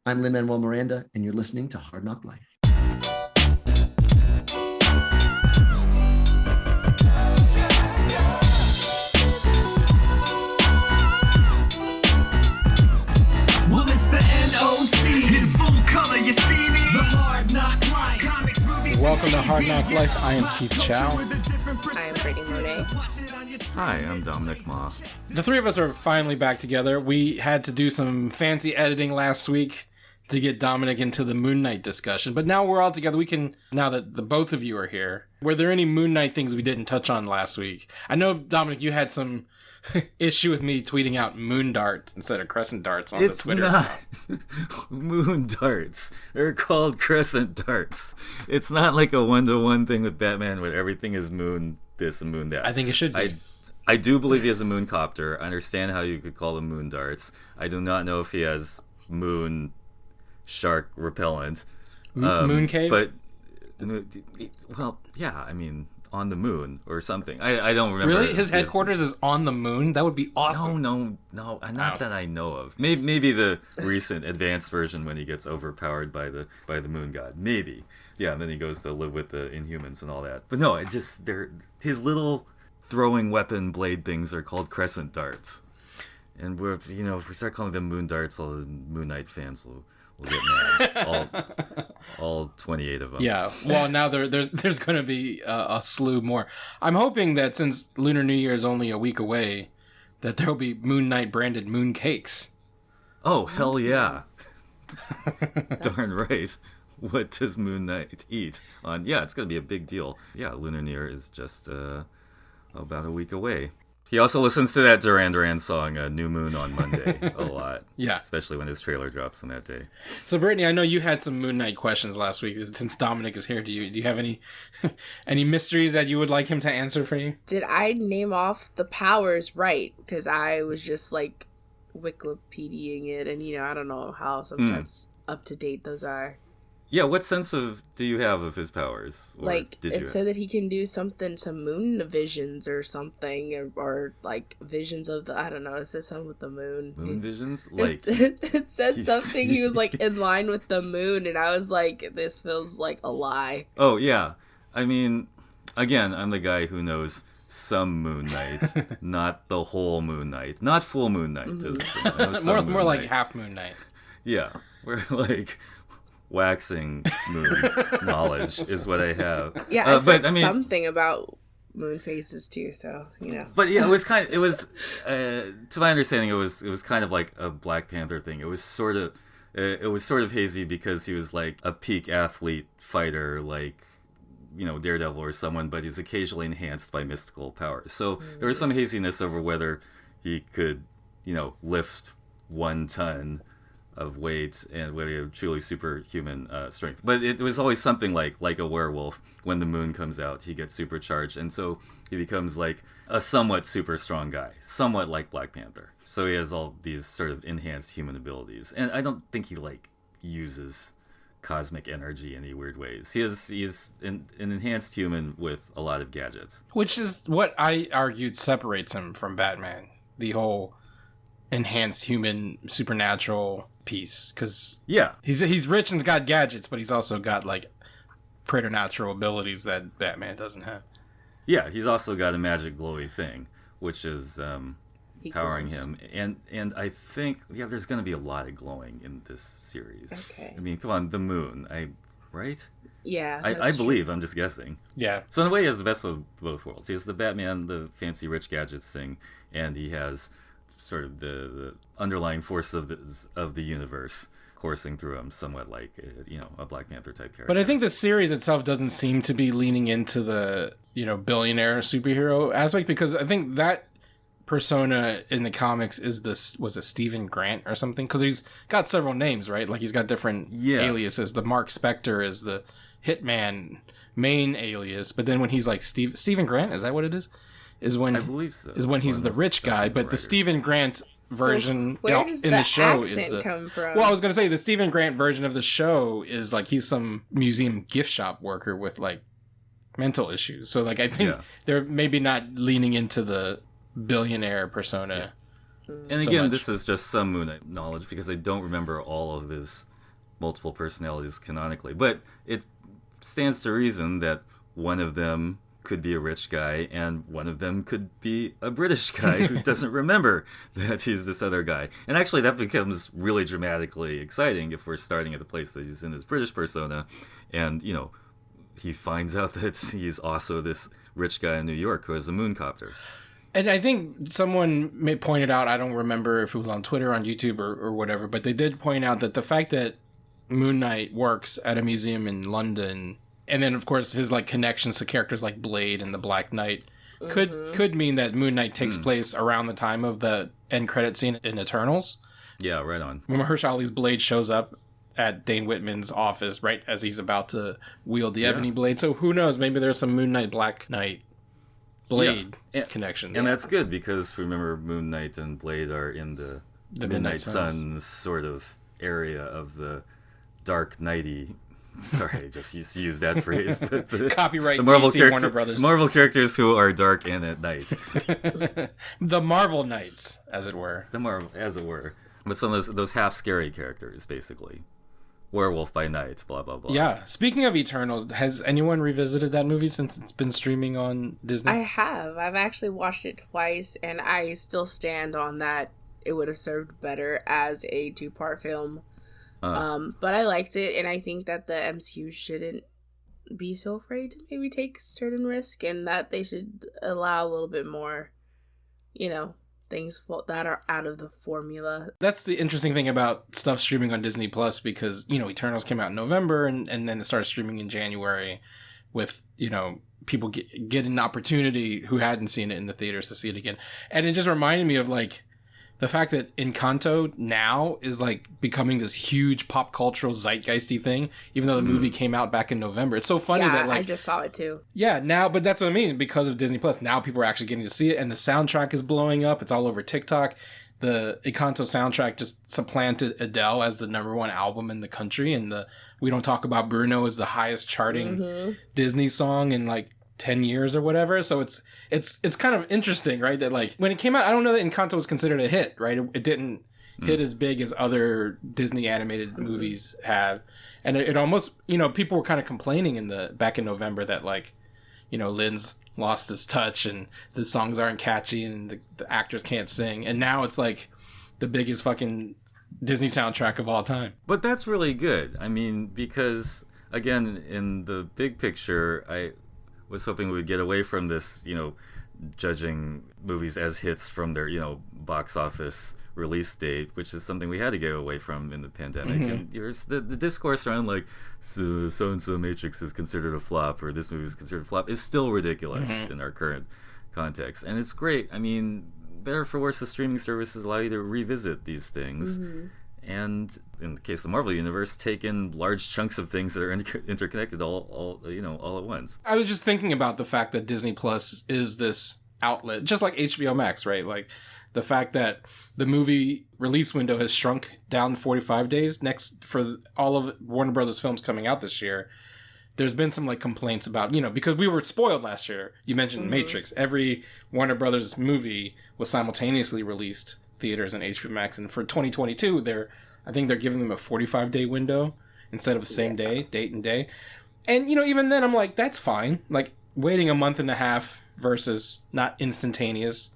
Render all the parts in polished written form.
I'm Lin-Manuel Miranda, and you're listening to Hard Knock Life. Well, it's the NOC in full color. You see me? The Hard Knock Life. Comics, movies, Welcome to Hard Knock Life. I am Keith Chow. I am Brittany Monet. Hi, I'm Dominic Ma. The three of us are finally back together. We had to do some fancy editing last week to get Dominic into the Moon Knight discussion, but now we're all together. We can, now that the both of you are here, were there any Moon Knight things we didn't touch on last week? I know, Dominic, you had some issue with me tweeting out moon darts instead of crescent darts on the Twitter. It's not moon darts. They're called crescent darts. It's not like a one-to-one thing with Batman where everything is moon this and moon that. I think it should be. I do believe he has a moon copter. I understand how you could call them moon darts. I do not know if he has moon shark repellent. Moon cave? But, well, yeah, I mean, on the moon or something. I don't remember. Really? His headquarters is on the moon? That would be awesome. No, not that I know of. Maybe the recent advanced version when he gets overpowered by the moon god. Maybe. Yeah, and then he goes to live with the Inhumans and all that. But no, his little throwing weapon blade things are called crescent darts. And if we start calling them moon darts, all the Moon Knight fans will get mad. all 28 of them. Yeah, well, now there's going to be a slew more. I'm hoping that since Lunar New Year is only a week away, that there will be Moon Knight branded moon cakes. Oh, hell yeah. Darn right. What does Moon Knight eat on? Yeah, it's going to be a big deal. Yeah, Lunar New Year is just about a week away. He also listens to that Duran Duran song, New Moon on Monday, a lot. Yeah. Especially when his trailer drops on that day. So, Brittany, I know you had some Moon Knight questions last week. Since Dominic is here, do you have any mysteries that you would like him to answer for you? Did I name off the powers right? Because I was just like Wikipediaing it, and I don't know how sometimes up to date those are. Yeah, what sense do you have of his powers? Or like, it said that he can do some moon visions or something, or like visions of the, I don't know, it says something with the moon. Moon visions? Like, it said something, he was like in line with the moon, and I was like, this feels like a lie. Oh, yeah. I mean, again, I'm the guy who knows some Moon Knight, not the whole Moon Knight. Not full Moon Knight. Mm-hmm. More like half Moon Knight. Yeah, we're like waxing moon knowledge is what I have. Yeah, I mean something about moon phases too, so But yeah, it was to my understanding, it was kind of like a Black Panther thing. It was sort of hazy because he was like a peak athlete fighter, like Daredevil or someone, but he's occasionally enhanced by mystical powers. So there was some haziness over whether he could lift 1 ton of weight and whether he had truly superhuman strength. But it was always something like a werewolf. When the moon comes out, he gets supercharged, and so he becomes like a somewhat super strong guy, somewhat like Black Panther. So he has all these sort of enhanced human abilities, and I don't think he uses cosmic energy in any weird ways. He's an enhanced human with a lot of gadgets, which is what I argued separates him from Batman. The whole enhanced human supernatural piece, because he's rich and's got gadgets, but he's also got like preternatural abilities that Batman doesn't have. Yeah, he's also got a magic glowy thing, which is powering him, and I think there's going to be a lot of glowing in this series. Okay, I mean, come on, the moon, right? Yeah, I believe. I'm just guessing. Yeah. So in a way, he has the best of both worlds. He has the Batman, the fancy rich gadgets thing, and he has sort of the underlying force of the universe coursing through him, somewhat like a Black Panther type character. But I think the series itself doesn't seem to be leaning into the billionaire superhero aspect, because I think that persona in the comics was a Stephen Grant or something, because he's got several names, right? Like he's got different aliases. The Mark Spector is the Hitman main alias, but then when he's like Stephen Grant, is that what it is? Is when I believe so. Is when he's the rich guy, but the Stephen Grant version where does in the show accent come from? Well, I was gonna say the Stephen Grant version of the show is like he's some museum gift shop worker with like mental issues. So like I think they're maybe not leaning into the billionaire persona. And again, this is just some Moon Knight knowledge because I don't remember all of his multiple personalities canonically. But it stands to reason that one of them could be a rich guy and one of them could be a British guy who doesn't remember that he's this other guy. And actually that becomes really dramatically exciting if we're starting at the place that he's in his British persona and, you know, he finds out that he's also this rich guy in New York who has a moon copter. And I think someone may pointed out, I don't remember if it was on Twitter, on YouTube, or whatever, but they did point out that the fact that Moon Knight works at a museum in London, and then of course his like connections to characters like Blade and the Black Knight could mean that Moon Knight takes place around the time of the end credit scene in Eternals. Yeah, right on. When Mahershala Ali's Blade shows up at Dane Whitman's office right as he's about to wield the ebony blade. So who knows, maybe there's some Moon Knight Black Knight Blade connections. And that's good because remember Moon Knight and Blade are in the Midnight Suns sort of area of the dark nighty. Sorry, I just used that phrase. But Copyright the Marvel DC Warner Brothers. Marvel characters who are dark and at night. The Marvel Knights, as it were. As it were. But some of those half scary characters, basically. Werewolf by Night, blah, blah, blah. Yeah. Speaking of Eternals, has anyone revisited that movie since it's been streaming on Disney? I have. I've actually watched it twice, and I still stand on that. It would have served better as a 2-part film. But I liked it, and I think that the MCU shouldn't be so afraid to maybe take certain risk, and that they should allow a little bit more, you know, things that are out of the formula. That's the interesting thing about stuff streaming on Disney Plus, because, you know, Eternals came out in November, and then it started streaming in January with, you know, people get an opportunity who hadn't seen it in the theaters to see it again. And it just reminded me of, like, the fact that Encanto now is like becoming this huge pop cultural zeitgeisty thing, even though the movie came out back in November. It's so funny that like I just saw it too. Yeah, now, but that's what I mean, because of Disney Plus. Now people are actually getting to see it, and the soundtrack is blowing up. It's all over TikTok. The Encanto soundtrack just supplanted Adele as the #1 album in the country, and the We Don't Talk About Bruno is the highest charting Disney song in like 10 years or whatever. So it's kind of interesting, right? That like when it came out, I don't know that Encanto was considered a hit, right? It didn't hit as big as other Disney animated movies have. And it almost, you know, people were kind of complaining back in November that like, you know, Lin's lost his touch and the songs aren't catchy and the actors can't sing. And now it's like the biggest fucking Disney soundtrack of all time. But that's really good. I mean, because again, in the big picture, I was hoping we'd get away from this, you know, judging movies as hits from their, you know, box office release date, which is something we had to get away from in the pandemic. And there's the discourse around like so-and-so Matrix is considered a flop or this movie is considered a flop is still ridiculous in our current context. And it's great. I mean, better for worse, the streaming services allow you to revisit these things. And in the case of the Marvel Universe, take in large chunks of things that are interconnected all at once. I was just thinking about the fact that Disney Plus is this outlet, just like HBO Max, right? Like the fact that the movie release window has shrunk down 45 days next for all of Warner Brothers films coming out this year. There's been some like complaints about, you know, because we were spoiled last year. You mentioned Matrix. Every Warner Brothers movie was simultaneously released theaters and HBO Max, and for 2022 I think they're giving them a 45-day window instead of the same date and day. And you know, even then I'm like, that's fine. Like waiting a month and a half versus not instantaneous,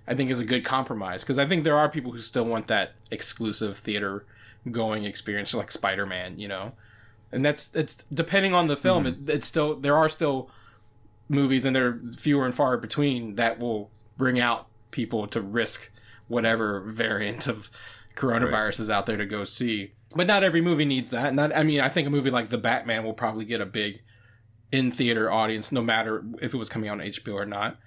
I think is a good compromise, because I think there are people who still want that exclusive theater going experience, like Spider-Man, you know. And it's depending on the film, it's still, there are still movies, and they're fewer and far between, that will bring out people to risk whatever variant of coronavirus is out there to go see. But not every movie needs that. I think a movie like The Batman will probably get a big in-theater audience, no matter if it was coming out on HBO or not.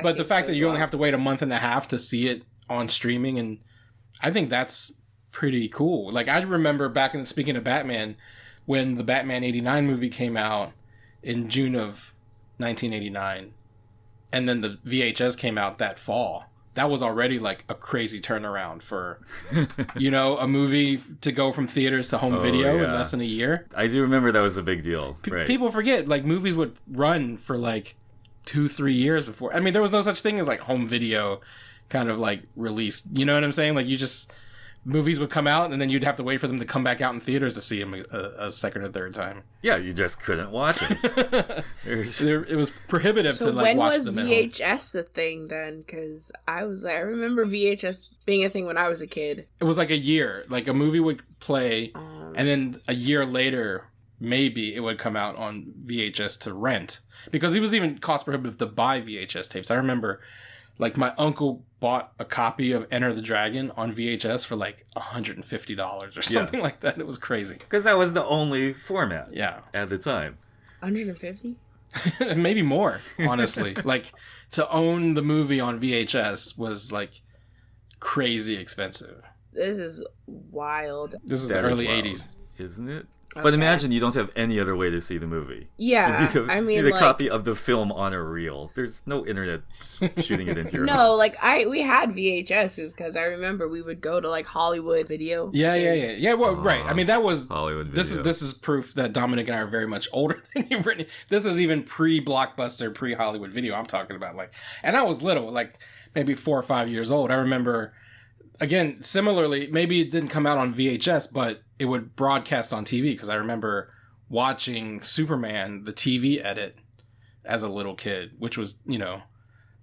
But the fact that you only have to wait a month and a half to see it on streaming, and I think that's pretty cool. Like, I remember speaking of Batman, when the Batman 89 movie came out in June of 1989, and then the VHS came out that fall. That was already like a crazy turnaround for, you know, a movie to go from theaters to home video in less than a year. I do remember that was a big deal. Right. People forget, like, movies would run for like 2-3 years before. I mean, there was no such thing as like home video kind of like released. You know what I'm saying? Like, you just movies would come out, and then you'd have to wait for them to come back out in theaters to see them a second or third time. Yeah, you just couldn't watch it. It was prohibitive So to like when watch was them at home. VHS a thing then? Because I remember VHS being a thing when I was a kid. It was like a year. Like a movie would play, and then a year later, maybe it would come out on VHS to rent. Because it was even cost prohibitive to buy VHS tapes. I remember, like, my uncle bought a copy of Enter the Dragon on VHS for like $150 or something like that. It was crazy. Because that was the only format at the time. 150? Maybe more, honestly. Like, to own the movie on VHS was like crazy expensive. This is wild. This is That the is early wild, 80s. isn't it? Okay. But imagine you don't have any other way to see the movie. Yeah, You need I mean, need a like, copy of the film on a reel. There's no internet shooting it into your home. no, like we had VHSs because I remember we would go to like Hollywood Video. Yeah. Well, right. I mean, that was Hollywood This Video. is proof that Dominic and I are very much older than you, Brittany. This is even pre-Blockbuster, pre-Hollywood Video. I'm talking about and I was little, like maybe 4 or 5 years old. I remember, again, similarly, maybe it didn't come out on VHS, but it would broadcast on TV because I remember watching Superman, the TV edit, as a little kid, which was,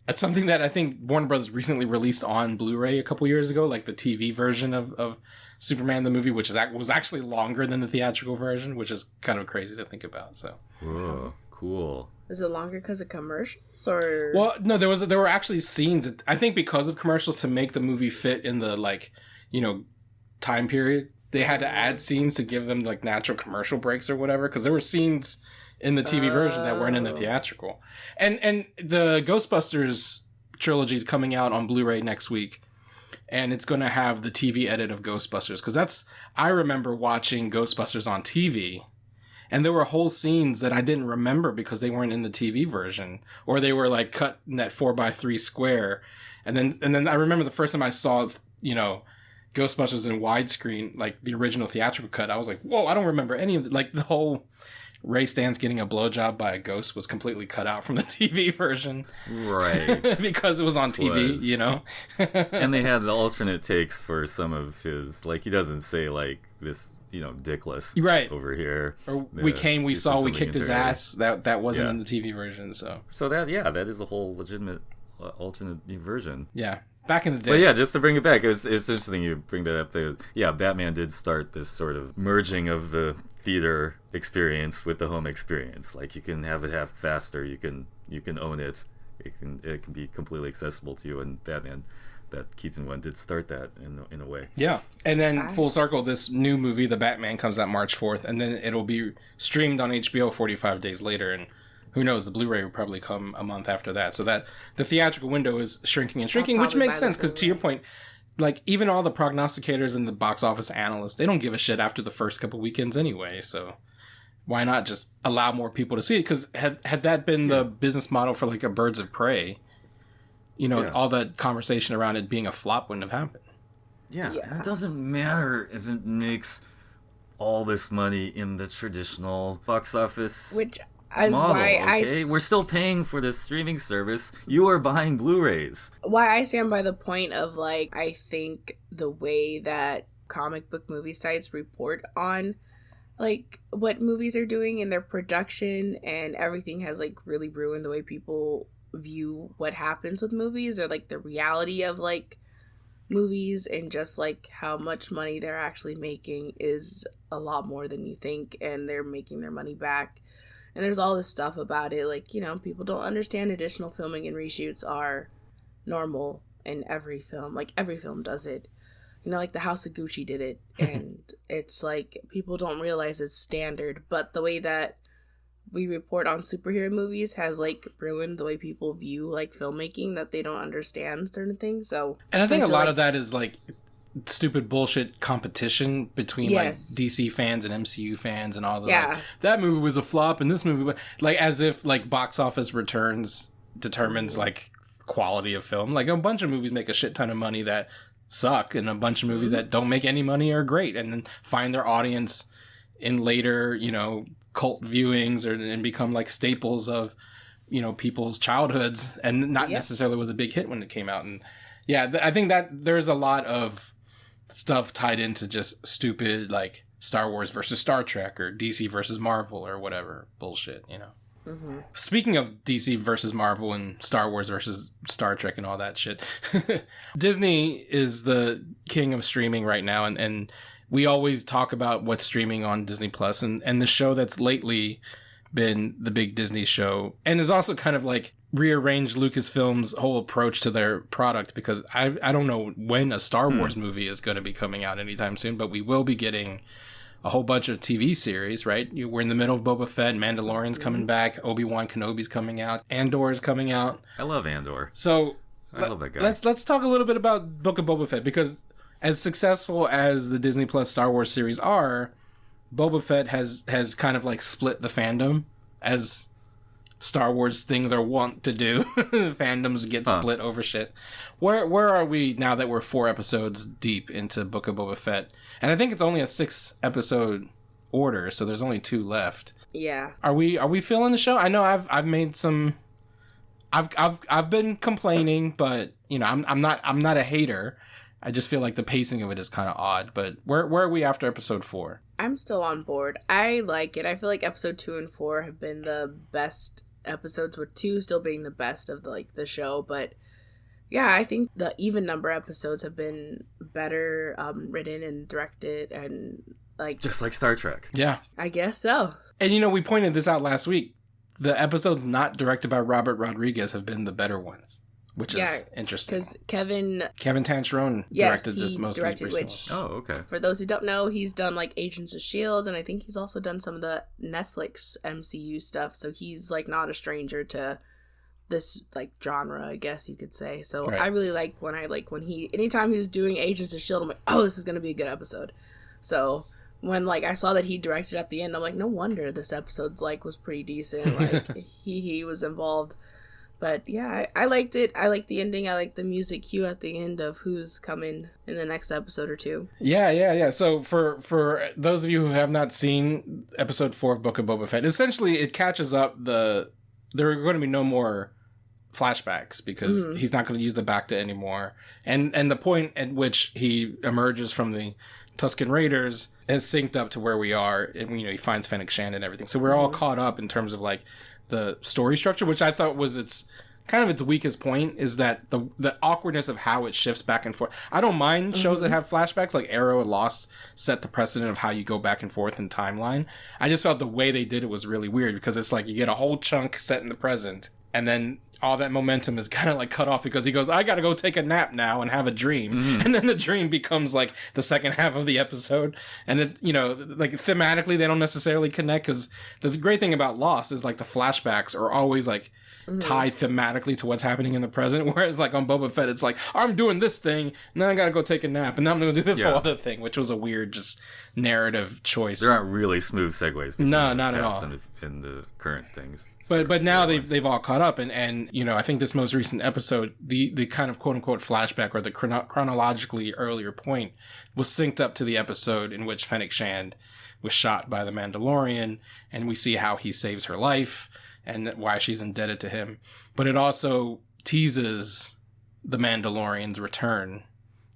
that's something that I think Warner Brothers recently released on Blu-ray a couple years ago, like the TV version of Superman the movie, which was actually longer than the theatrical version, which is kind of crazy to think about. So, Whoa, cool. Is it longer because of commercials or? well, no, there were actually scenes that, I think because of commercials to make the movie fit in the time period. They had to add scenes to give them like natural commercial breaks or whatever, because there were scenes in the TV version that weren't in the theatrical. And the Ghostbusters trilogy is coming out on Blu-ray next week, and it's going to have the TV edit of Ghostbusters, because I remember watching Ghostbusters on TV, and there were whole scenes that I didn't remember because they weren't in the TV version, or they were like cut in that 4x3 square. And then I remember the first time I saw, Ghostbusters in widescreen, like the original theatrical cut, I was like, whoa, I don't remember any of it. Like the whole Ray Stantz getting a blowjob by a ghost was completely cut out from the TV version. Right. Because it was on TV, And they had the alternate takes for some of his, like, he doesn't say, like, this, dickless right over here. Or we came, we saw, we kicked his entirely. ass. That wasn't in the TV version, so. So that is a whole legitimate alternate version. Yeah. Back in the day. But yeah, just to bring it back, it's interesting you bring that up. Batman did start this sort of merging of the theater experience with the home experience. Like, you can have it half faster, you can own it. It can be completely accessible to you, and Batman, that Keaton one did start that in a way. Yeah. And then full circle, this new movie, The Batman, comes out March 4th, and then it'll be streamed on HBO 45 days later, and who knows, the Blu-ray will probably come a month after that. So that the theatrical window is shrinking and shrinking, which makes sense because, to your point, like, even all the prognosticators and the box office analysts, they don't give a shit after the first couple weekends anyway. So why not just allow more people to see it? Because had that been the business model for like a Birds of Prey, all that conversation around it being a flop wouldn't have happened. Yeah. And it doesn't matter if it makes all this money in the traditional box office. Which is model, why we're still paying for this streaming service. You are buying Blu-rays. Why I stand by the point of, like, I think the way that comic book movie sites report on, like, what movies are doing in their production and everything has, like, really ruined the way people view what happens with movies, or like the reality of like movies, and just like how much money they're actually making is a lot more than you think, and they're making their money back. And there's all this stuff about it, like, people don't understand additional filming and reshoots are normal in every film. Like, every film does it. Like the House of Gucci did it. And it's like, people don't realize it's standard. But the way that we report on superhero movies has, like, ruined the way people view, like, filmmaking, that they don't understand certain things. So, and I think a lot of that is, like, stupid bullshit competition between like DC fans and MCU fans and all the like, that movie was a flop and this movie, like, as if like box office returns determines like quality of film. Like, a bunch of movies make a shit ton of money that suck, and a bunch of movies that don't make any money are great and then find their audience in later cult viewings and become like staples of people's childhoods, and not necessarily was a big hit when it came out. And I think that there's a lot of stuff tied into just stupid, like, Star Wars versus Star Trek or DC versus Marvel or whatever bullshit, you know? Mm-hmm. Speaking of DC versus Marvel and Star Wars versus Star Trek and all that shit, Disney is the king of streaming right now, and we always talk about what's streaming on Disney Plus, and the show that's lately been the big Disney show, and is also kind of like rearranged Lucasfilm's whole approach to their product, because I don't know when a Star Wars movie is going to be coming out anytime soon, but we will be getting a whole bunch of TV series, right? We're in the middle of Boba Fett, Mandalorian's coming back, Obi-Wan Kenobi's coming out, Andor's coming out. I love Andor. So I love that guy. Let's talk a little bit about Book of Boba Fett, because as successful as the Disney Plus Star Wars series are, Boba Fett has kind of like split the fandom, as Star Wars things are wont to do. Fandoms get split over shit. Where are we now that we're 4 episodes deep into Book of Boba Fett? And I think it's only a 6-episode order, so there's only 2 left. Yeah. Are we feeling the show? I know I've made some. I've been complaining, but you know I'm not a hater. I just feel like the pacing of it is kind of odd. But where are we after episode 4? I'm still on board. I like it. I feel like episode 2 and 4 have been the best episodes, with 2 still being the best of the show. But yeah, I think the even number episodes have been better written and directed, and like Just like Star Trek. Yeah, I guess so. and you know we pointed this out last week. The episodes not directed by Robert Rodriguez have been the better ones, which is interesting. Because Kevin Tancherone directed this most recently. Which, Oh, okay. for those who don't know, he's done like Agents of S.H.I.E.L.D., and I think he's also done some of the Netflix MCU stuff, so he's like not a stranger to this like genre, I guess you could say. So Right. I really like when anytime he was doing Agents of S.H.I.E.L.D., I'm like, oh, this is gonna be a good episode. So when like I saw that he directed at the end, I'm like, no wonder this episode like was pretty decent. Like he was involved. But yeah, I liked it. I liked the ending. I liked the music cue at the end of who's coming in the next episode or 2. Yeah. So for those of you who have not seen episode 4 of Book of Boba Fett, essentially it catches up there are going to be no more flashbacks, because he's not going to use the Bacta anymore. And the point at which he emerges from the Tusken Raiders has synced up to where we are, and you know he finds Fennec Shand and everything. So we're all caught up in terms of like the story structure, which I thought was its weakest point, is that the awkwardness of how it shifts back and forth. I don't mind shows that have flashbacks, like Arrow and Lost set the precedent of how you go back and forth in timeline. I just felt the way they did it was really weird, because it's like you get a whole chunk set in the present, and then all that momentum is kind of like cut off because he goes, I gotta go take a nap now and have a dream. And then the dream becomes like the second half of the episode. And it, you know, like thematically they don't necessarily connect, because the great thing about Lost is like the flashbacks are always like tied thematically to what's happening in the present. Whereas like on Boba Fett, it's like, I'm doing this thing, and then I gotta go take a nap, and then I'm gonna do this whole other thing, which was a weird just narrative choice. There aren't really smooth segues between No, the not at past all. and the current things. But now they've all caught up, and you know I think this most recent episode, the kind of quote unquote flashback, or the chronologically earlier point, was synced up to the episode in which Fennec Shand was shot by the Mandalorian, and we see how he saves her life and why she's indebted to him. But it also teases the Mandalorian's return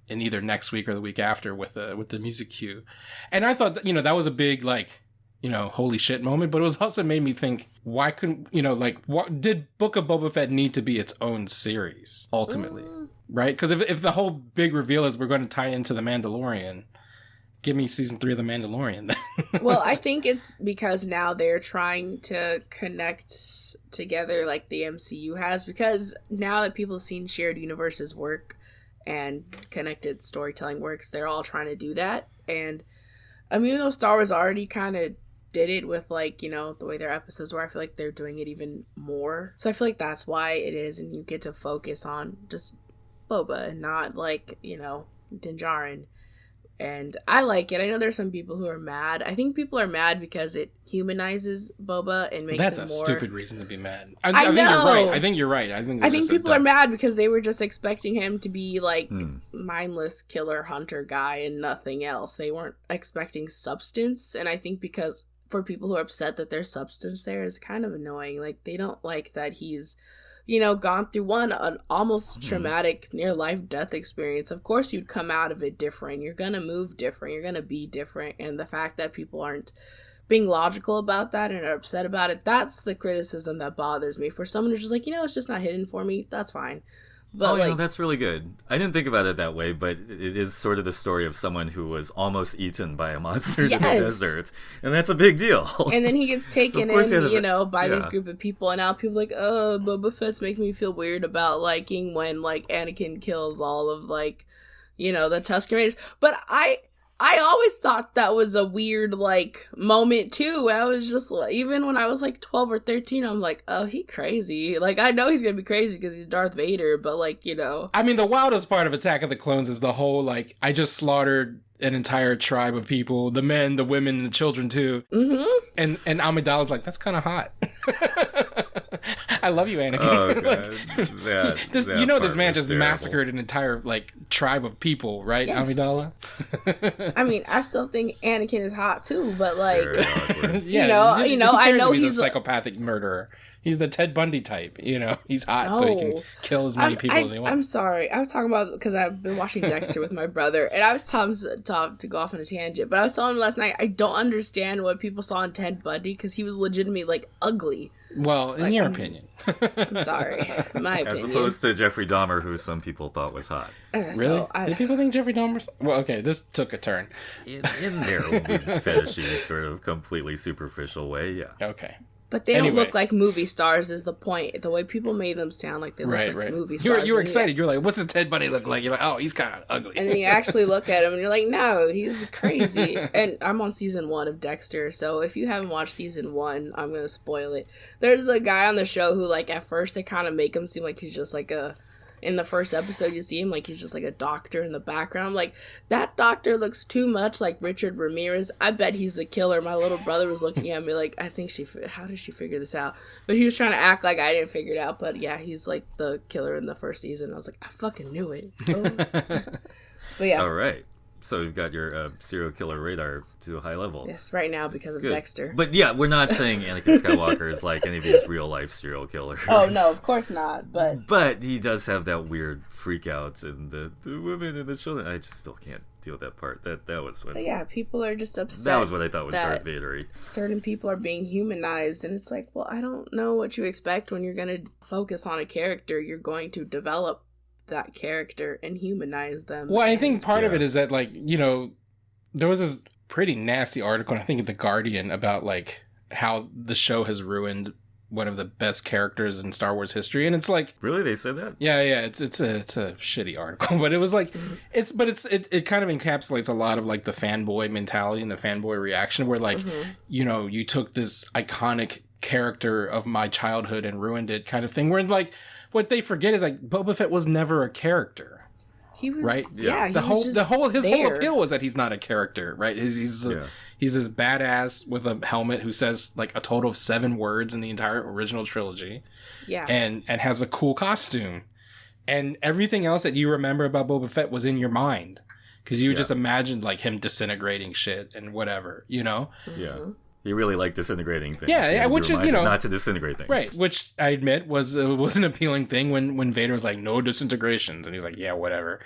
in either next week or the week after with the music cue, and I thought that was a big like, you know, holy shit moment, but it was also made me think, why couldn't, you know, like, what did Book of Boba Fett need to be its own series ultimately, right? Because if the whole big reveal is we're going to tie into the Mandalorian, give me season 3 of the Mandalorian then. Well, I think it's because now they're trying to connect together like the MCU has, because now that people have seen shared universes work and connected storytelling works, they're all trying to do that. And I mean, even though Star Wars already kind of did it with like, you know, the way their episodes were, I feel like they're doing it even more. So I feel like that's why it is, and you get to focus on just Boba and not like, you know, Din Djarin. And I like it. I know there's some people who are mad. I think people are mad because it humanizes Boba and makes That's him a more... stupid reason to be mad. I think know. You're right. I think you're right. I think people are mad because they were just expecting him to be like mindless killer hunter guy and nothing else. They weren't expecting substance. And I think because for people who are upset that there's substance there is kind of annoying. Like they don't like that he's gone through an almost traumatic near life death experience, of course you'd come out of it different. You're gonna move different. You're gonna be different. And the fact that people aren't being logical about that and are upset about it, that's the criticism that bothers me. For someone who's just like, it's just not hidden for me, that's fine. But that's really good. I didn't think about it that way, but it is sort of the story of someone who was almost eaten by a monster in the desert, and that's a big deal. And then he gets taken by this group of people, and now people are like, oh, Boba Fett's makes me feel weird about liking when like Anakin kills all of like, the Tusken Raiders. But I always thought that was a weird, like, moment, too. I was just, even when I was, like, 12 or 13, I'm like, oh, he crazy. Like, I know he's gonna be crazy because he's Darth Vader, but, like, I mean, the wildest part of Attack of the Clones is the whole, like, I just slaughtered an entire tribe of people, the men, the women, and the children, too. Mm-hmm. And Amidala's like, that's kind of hot. I love you, Anakin. Oh, God. This man just massacred an entire, like, tribe of people, right, yes. Amidala? I mean, I still think Anakin is hot, too, but, like, I know he's a psychopathic murderer. He's the Ted Bundy type, He's hot, so he can kill as many people as he wants. I'm sorry. I was talking about, because I've been watching Dexter with my brother, and I was telling to go off on a tangent, but I was telling him last night, I don't understand what people saw in Ted Bundy, because he was legitimately, like, ugly. Well, in your opinion. I'm sorry. My opinion. As opposed to Jeffrey Dahmer, who some people thought was hot. Really? Did people think Jeffrey Dahmer? Well, okay, this took a turn. In their weird fetishy, sort of completely superficial way, yeah. Okay. But they don't look like movie stars is the point. The way people made them sound like they look like movie stars. You were excited. You're like, what's his Ted Bundy look like? You're like, oh, he's kind of ugly. And then you actually look at him and you're like, no, he's crazy. And I'm on season 1 of Dexter, so if you haven't watched season 1, I'm going to spoil it. There's a guy on the show who, like, at first they kind of make him seem like he's just like in the first episode, you see him like he's just like a doctor in the background. I'm like, that doctor looks too much like Richard Ramirez. I bet he's a killer. My little brother was looking at me like, I think how did she figure this out? But he was trying to act like I didn't figure it out. But yeah, he's like the killer in the first season. I was like, I fucking knew it. But yeah. All right. So you've got your serial killer radar to a high level. Yes, right now because of Dexter. But yeah, we're not saying Anakin Skywalker is like any of these real life serial killers. Oh no, of course not. But he does have that weird freak out and the women and the children. I just still can't deal with that part. That was what. But yeah, people are just upset. That was what I thought was Darth Vader-y. Certain people are being humanized, and it's like, well, I don't know what you expect when you're going to focus on a character. You're going to develop that character and humanize them. Well, I think part of it is that, like, there was this pretty nasty article, I think in The Guardian, about like how the show has ruined one of the best characters in Star Wars history, and it's like, really, they said that? Yeah, it's a shitty article, but it was like, it kind of encapsulates a lot of like the fanboy mentality and the fanboy reaction, where like, you took this iconic character of my childhood and ruined it, kind of thing. Where like, what they forget is like Boba Fett was never a character. He was, right? Yeah. His whole appeal was that he's not a character, right? He's this badass with a helmet who says like a total of 7 words in the entire original trilogy. Yeah. And has a cool costume. And everything else that you remember about Boba Fett was in your mind. Because you just imagined like him disintegrating shit and whatever, Yeah. He really liked disintegrating things. Yeah, which is, not to disintegrate things. Right, which I admit was an appealing thing when Vader was like, no disintegrations. And he's like, yeah, whatever.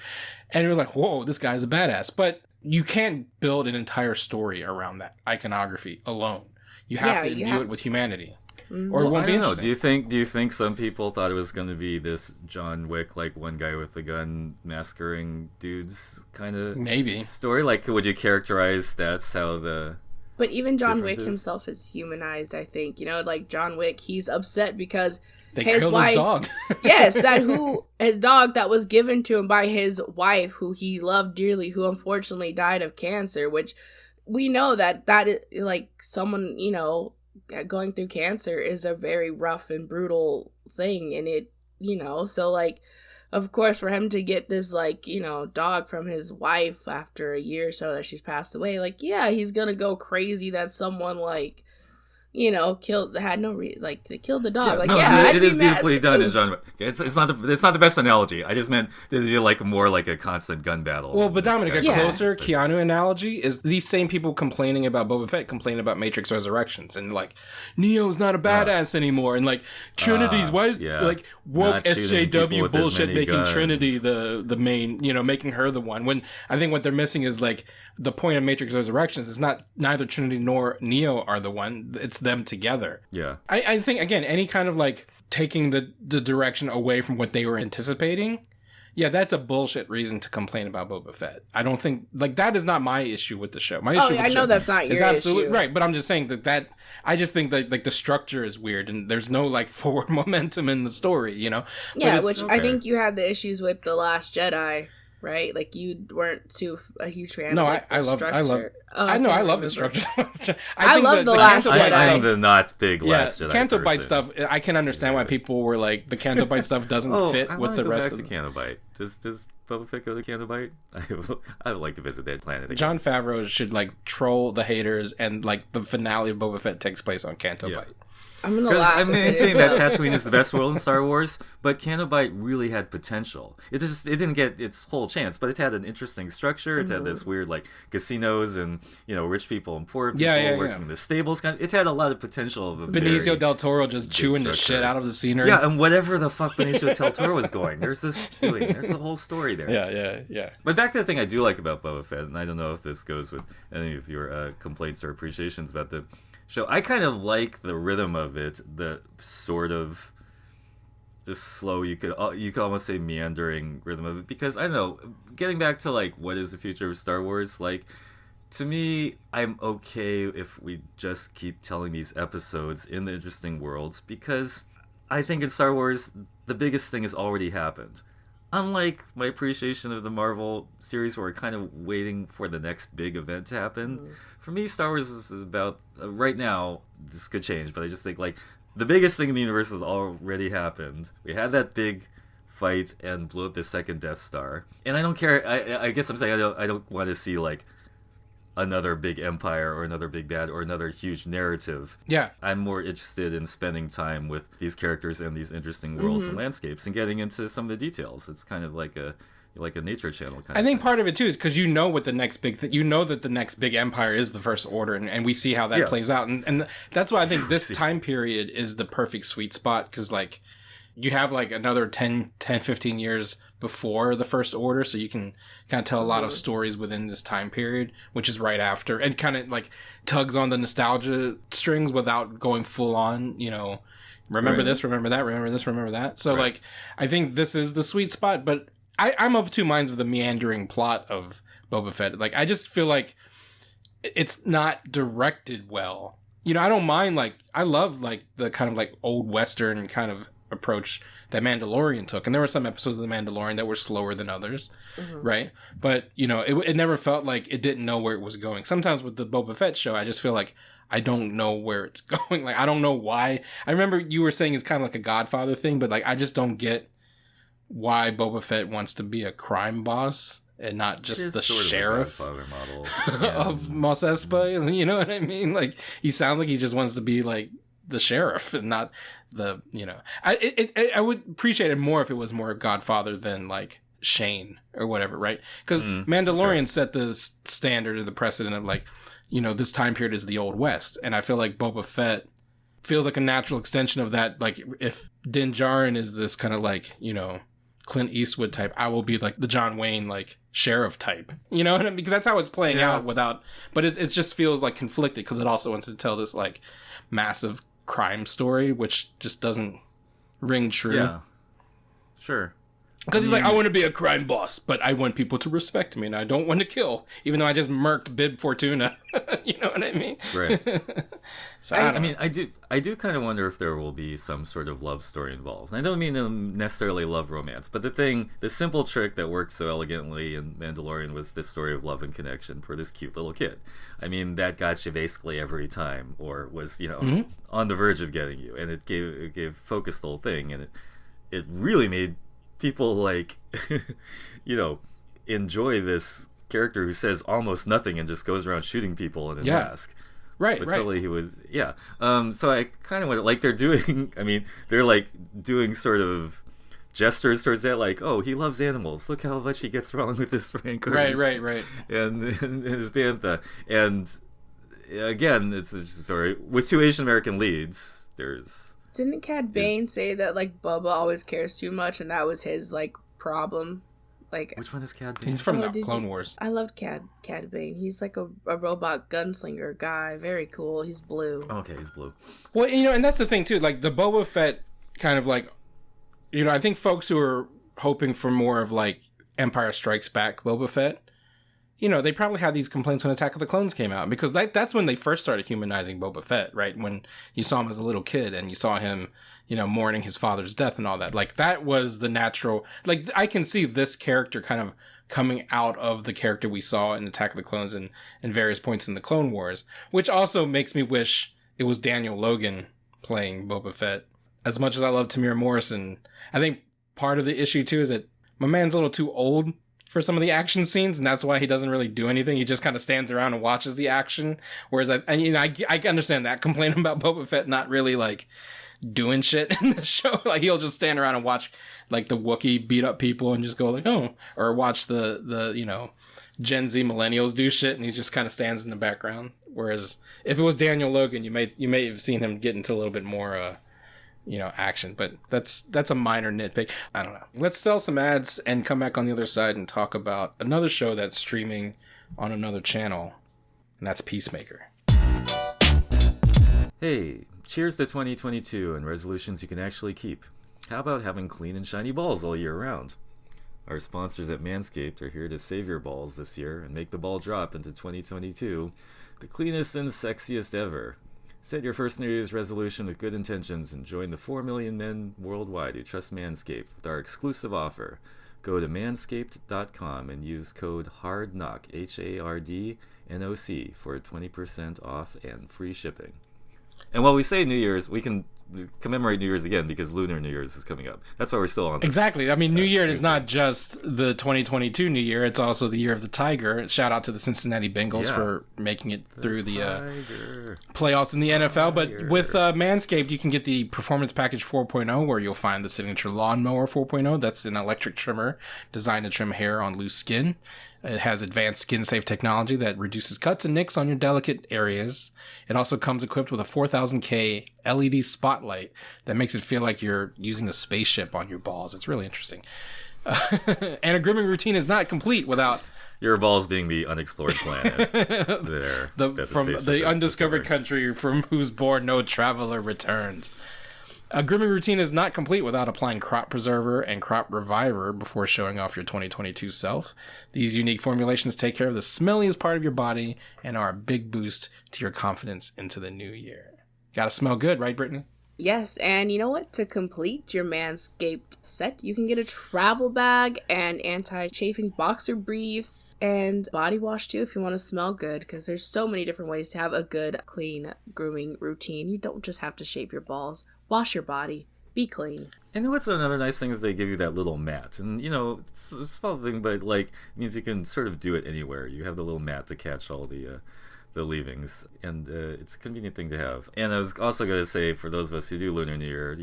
And you're like, whoa, this guy's a badass. But you can't build an entire story around that iconography alone. You have to imbue it with humanity. Or it won't be interesting. Do you think some people thought it was going to be this John Wick, like one guy with a gun massacring dudes kind of story? Like, would you characterize that's how the... But even John Wick himself is humanized, I think. Like John Wick, he's upset because his wife, his dog. Yes, his dog that was given to him by his wife, who he loved dearly, who unfortunately died of cancer, which we know that is like someone, going through cancer is a very rough and brutal thing. And it, so like, of course, for him to get this, like, dog from his wife after a year or so that she's passed away, like, yeah, he's gonna go crazy that someone, like, they killed the dog. It is beautifully done in genre. It's not the best analogy. I just meant that it'd be like more like a constant gun battle. Well, but Dominic, a closer Keanu analogy is these same people complaining about Boba Fett complaining about Matrix Resurrections and like Neo's not a badass anymore and like Trinity's woke SJW bullshit making guns. Trinity the main, making her the one. When I think what they're missing is like the point of Matrix Resurrections is not neither Trinity nor Neo are the one. It's them together. Yeah. I think, again, any kind of like taking the direction away from what they were anticipating, that's a bullshit reason to complain about Boba Fett. I don't think, like, that is not my issue with the show. My issue with the show that's not your issue. Right, but I'm just saying that I just think that, like, the structure is weird and there's no, like, forward momentum in the story, Yeah, which I think you had the issues with The Last Jedi. Right, like you weren't a huge fan. No, of I love the structure. I love the Last Jedi. I'm the not big Last Jedi. Canto Bite person. stuff. I can understand why people were like the Canto Bite stuff doesn't fit with the rest of. Back to Canto Bite. Does Boba Fett go to Canto Bite? I would like to visit that planet again. John Favreau should like troll the haters, and like the finale of Boba Fett takes place on Canto Bite. I'm gonna laugh. I'm saying that Tatooine is the best world in Star Wars, but Canto Bite really had potential. It didn't get its whole chance, but it had an interesting structure. It had this weird like casinos and rich people and poor people working in the stables. It had a lot of potential of a Benicio del Toro just chewing the shit out of the scenery. Yeah, and whatever the fuck Benicio del Toro was going, there's a whole story there. Yeah. But back to the thing I do like about Boba Fett, and I don't know if this goes with any of your complaints or appreciations about the show. I kind of like the rhythm of it, the sort of the slow, you could almost say meandering rhythm of it, because I don't know, getting back to like what is the future of Star Wars, like to me, I'm okay if we just keep telling these episodes in the interesting worlds, because I think in Star Wars the biggest thing has already happened. Unlike my appreciation of the Marvel series, where we're kind of waiting for the next big event to happen, for me, Star Wars is about, right now, this could change, but I just think, like, the biggest thing in the universe has already happened. We had that big fight and blew up the second Death Star. And I don't care, I guess I'm saying I don't want to see, like, another big empire or another big bad or another huge narrative. Yeah. I'm more interested in spending time with these characters and these interesting worlds and landscapes and getting into some of the details. It's kind of like a nature channel kind of I think thing. part of it too is because what the next big that the next big empire is the First Order, and we see how that plays out, and that's why I think this time period is the perfect sweet spot, because like you have like another 10 15 years before the First Order, so you can kind of tell a lot of stories within this time period, which is right after, and kind of like tugs on the nostalgia strings without going full on, remember this, remember that, remember this, remember that. So like I think this is the sweet spot, but I'm of two minds with the meandering plot of Boba Fett. Like, I just feel like it's not directed well. I don't mind, like, I love, like, the kind of, like, old Western kind of approach that Mandalorian took. And there were some episodes of The Mandalorian that were slower than others, right? But, it never felt like it didn't know where it was going. Sometimes with the Boba Fett show, I just feel like I don't know where it's going. Like, I don't know why. I remember you were saying it's kind of like a Godfather thing, but, like, I just don't get why Boba Fett wants to be a crime boss and not just the sheriff model of Mos Espa. You know what I mean? Like, he sounds like he just wants to be like the sheriff and not the, I would appreciate it more if it was more Godfather than like Shane or whatever, right? Because Mandalorian set the standard or the precedent of like, this time period is the Old West. And I feel like Boba Fett feels like a natural extension of that. Like, if Din Djarin is this kind of like, Clint Eastwood type, I will be like the John Wayne like sheriff type, what I mean? Because that's how it's playing out but it just feels like conflicted, because it also wants to tell this like massive crime story, which just doesn't ring true. Yeah, sure. Because he's like, I want to be a crime boss, but I want people to respect me, and I don't want to kill, even though I just murked Bib Fortuna. You know what I mean? Right. So I do kind of wonder if there will be some sort of love story involved. I don't mean necessarily love romance, but the simple trick that worked so elegantly in Mandalorian was this story of love and connection for this cute little kid. I mean, that got you basically every time, or was on the verge of getting you, and it gave focus the whole thing, and it really made people like enjoy this character who says almost nothing and just goes around shooting people in a mask. Right, but right. totally he was, yeah. So I kind of want to, like, they're doing, I mean, they're like doing sort of gestures towards that, like, oh, he loves animals. Look how much he gets wrong with this Frank. Right. And his bantha. And again, it's a story with two Asian American leads. Didn't Cad Bane say that like Bubba always cares too much, and that was his like problem? Like, which one is Cad Bane? He's from the Clone Wars. I loved Cad Bane. He's like a robot gunslinger guy. Very cool. He's blue. Okay, he's blue. Well, and that's the thing too. Like the Boba Fett kind of like, I think folks who are hoping for more of like Empire Strikes Back Boba Fett, they probably had these complaints when Attack of the Clones came out, because that's when they first started humanizing Boba Fett, right? When you saw him as a little kid and you saw him, mourning his father's death and all that. Like that was the natural, like I can see this character kind of coming out of the character we saw in Attack of the Clones and various points in the Clone Wars, which also makes me wish it was Daniel Logan playing Boba Fett. As much as I love Tamir Morrison, I think part of the issue too is that my man's a little too old for some of the action scenes, and that's why he doesn't really do anything. He just kind of stands around and watches the action. Whereas I understand that complaint about Boba Fett not really like doing shit in the show. Like he'll just stand around and watch like the Wookiee beat up people and just go like, oh, or watch the Gen Z millennials do shit, and he just kind of stands in the background. Whereas if it was Daniel Logan, you may have seen him get into a little bit more action, but that's a minor nitpick. I don't know. Let's sell some ads and come back on the other side and talk about another show that's streaming on another channel, and that's Peacemaker. Hey, cheers to 2022 and resolutions you can actually keep. How about having clean and shiny balls all year round? Our sponsors at Manscaped are here to save your balls this year and make the ball drop into 2022 the cleanest and sexiest ever. Set your first New Year's resolution with good intentions and join the 4 million men worldwide who trust Manscaped with our exclusive offer. Go to manscaped.com and use code HARDKNOCK, HARDNOC, for 20% off and free shipping. And while we say New Year's, we can commemorate New Year's again because Lunar New Year's is coming up. That's why we're still on this. Exactly. I mean, New Year is not just the 2022 New Year. It's also the year of the Tiger. Shout out to the Cincinnati Bengals for making it through the playoffs in the NFL. But with Manscaped, you can get the Performance Package 4.0, where you'll find the Signature Lawnmower 4.0. That's an electric trimmer designed to trim hair on loose skin. It has advanced skin-safe technology that reduces cuts and nicks on your delicate areas. It also comes equipped with a 4000K LED spotlight that makes it feel like you're using a spaceship on your balls. It's really interesting. And a grooming routine is not complete without... Your balls being the unexplored planet. From the undiscovered country from whose bourne no traveler returns. A grooming routine is not complete without applying Crop Preserver and Crop Reviver before showing off your 2022 self. These unique formulations take care of the smelliest part of your body and are a big boost to your confidence into the new year. Gotta smell good, right, Brittany? Yes, and you know what? To complete your Manscaped set, you can get a travel bag and anti-chafing boxer briefs and body wash too if you want to smell good, because there's so many different ways to have a good, clean grooming routine. You don't just have to shave your balls. Wash your body. Be clean. And what's another nice thing is they give you that little mat. And, it's a small thing, but, it means you can sort of do it anywhere. You have the little mat to catch all the leavings. And it's a convenient thing to have. And I was also going to say, for those of us who do Lunar New Year,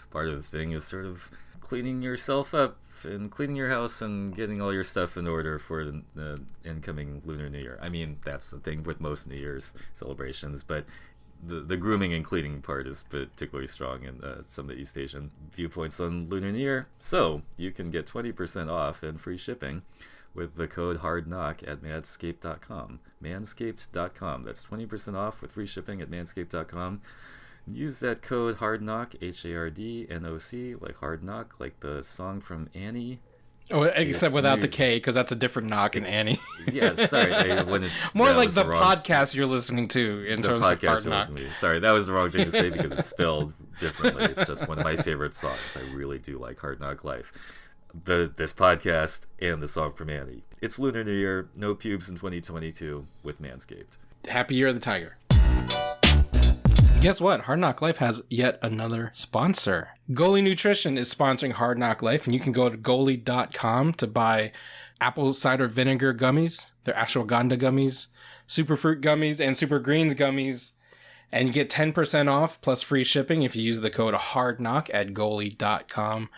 part of the thing is sort of cleaning yourself up and cleaning your house and getting all your stuff in order for the incoming Lunar New Year. I mean, that's the thing with most New Year's celebrations, but... The grooming and cleaning part is particularly strong in some of the East Asian viewpoints on Lunar New Year. So you can get 20% off and free shipping with the code HARDKNOCK at manscaped.com. Manscaped.com. That's 20% off with free shipping at manscaped.com. Use that code HARDKNOCK, HARDNOC, like Hard Knock, like the song from Annie. Oh, except without the K, because that's a different knock in Annie. Yeah, sorry. More like the podcast you're listening to in terms of Hard Knock. Sorry, that was the wrong thing to say because it's spelled differently. It's just one of my favorite songs. I really do like Hard Knock Life. This podcast and the song from Annie. It's Lunar New Year, no pubes in 2022 with Manscaped. Happy Year of the Tiger. Guess what? Hard Knock Life has yet another sponsor. Goalie Nutrition is sponsoring Hard Knock Life, and you can go to goalie.com to buy apple cider vinegar gummies. They're ashwagandha gummies, Superfruit gummies and Super Greens gummies, and you get 10% off plus free shipping if you use the code HARDKNOCK at goalie.com.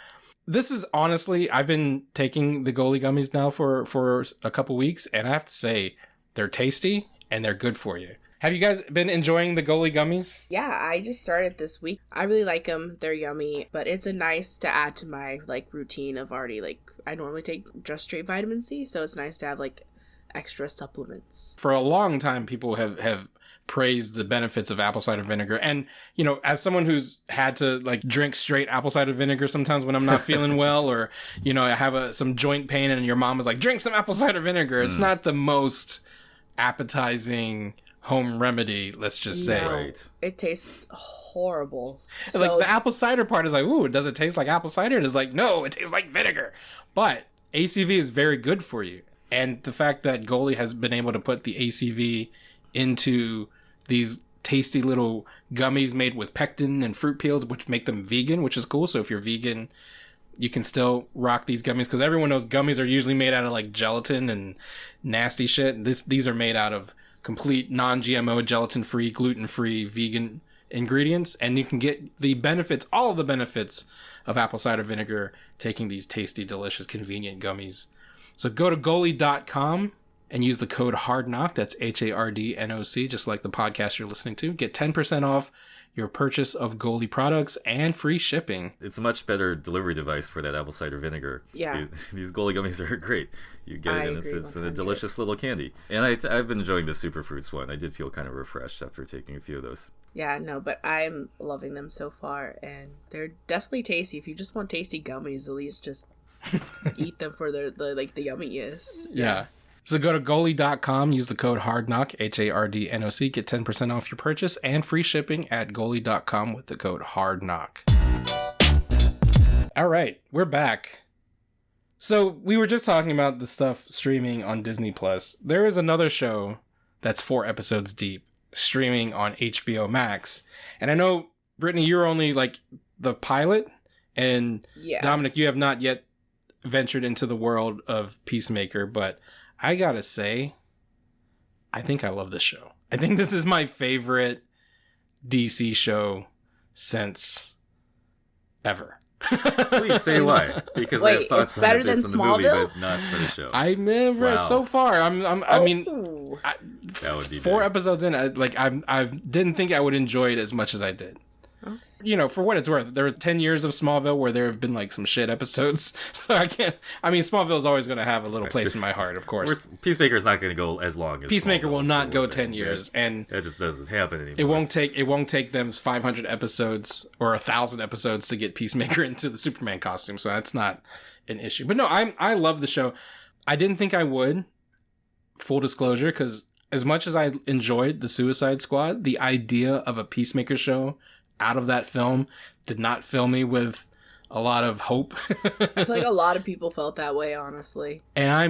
This is honestly, I've been taking the goalie gummies now for a couple weeks, and I have to say, they're tasty and they're good for you. Have you guys been enjoying the goalie gummies? Yeah, I just started this week. I really like them. They're yummy, but it's a nice to add to my routine of already I normally take just straight vitamin C, so it's nice to have extra supplements. For a long time, people have praised the benefits of apple cider vinegar, and as someone who's had to drink straight apple cider vinegar sometimes when I'm not feeling well, or I have some joint pain, and your mom is like, drink some apple cider vinegar. It's not the most appetizing home remedy, let's just say. Right. It tastes horrible. So, the apple cider part is ooh, does it taste like apple cider? And it's no, it tastes like vinegar. But ACV is very good for you. And the fact that Goalie has been able to put the ACV into these tasty little gummies made with pectin and fruit peels, which make them vegan, which is cool. So if you're vegan, you can still rock these gummies, because everyone knows gummies are usually made out of gelatin and nasty shit. These are made out of complete non-GMO, gelatin-free, gluten-free, vegan ingredients, and you can get the benefits, all of the benefits of apple cider vinegar, taking these tasty, delicious, convenient gummies. So go to goalie.com and use the code HARDKNOCK, that's HARDNOC, just like the podcast you're listening to. Get 10% off your purchase of Goalie products and free shipping. It's a much better delivery device for that apple cider vinegar. Yeah. These Goalie gummies are great. You get it, and it's a delicious little candy. And I've been enjoying the Super Fruits one. I did feel kind of refreshed after taking a few of those. Yeah, no, but I'm loving them so far, and they're definitely tasty. If you just want tasty gummies, at least just eat them for the yumminess. Yeah. So go to goalie.com, use the code HARDKNOCK, HARDNOC, get 10% off your purchase and free shipping at goalie.com with the code HARDKNOCK. All right, we're back. So we were just talking about the stuff streaming on Disney Plus. There is another show that's 4 episodes deep, streaming on HBO Max. And I know, Brittany, you're only the pilot, and Dominic, you have not yet ventured into the world of Peacemaker, but I gotta say, I think I love this show. I think this is my favorite DC show since ever. Please say why. Because I have thoughts it's better on it based than on the movie, Smallville? but not for the show. I never so far. I mean, that would be 4 big. episodes in. I didn't think I would enjoy it as much as I did. For what it's worth, there were 10 years of Smallville where there have been some shit episodes. So Smallville is always going to have a little place in my heart, of course. Peacemaker's not going to go as long as Peacemaker Smallville will not go forward. 10 years, and that just doesn't happen anymore. It won't take them 500 episodes or 1,000 episodes to get Peacemaker into the Superman costume. So that's not an issue. But no, I love the show. I didn't think I would, full disclosure, because as much as I enjoyed the Suicide Squad, the idea of a Peacemaker show out of that film did not fill me with a lot of hope. I feel like a lot of people felt that way, honestly. And I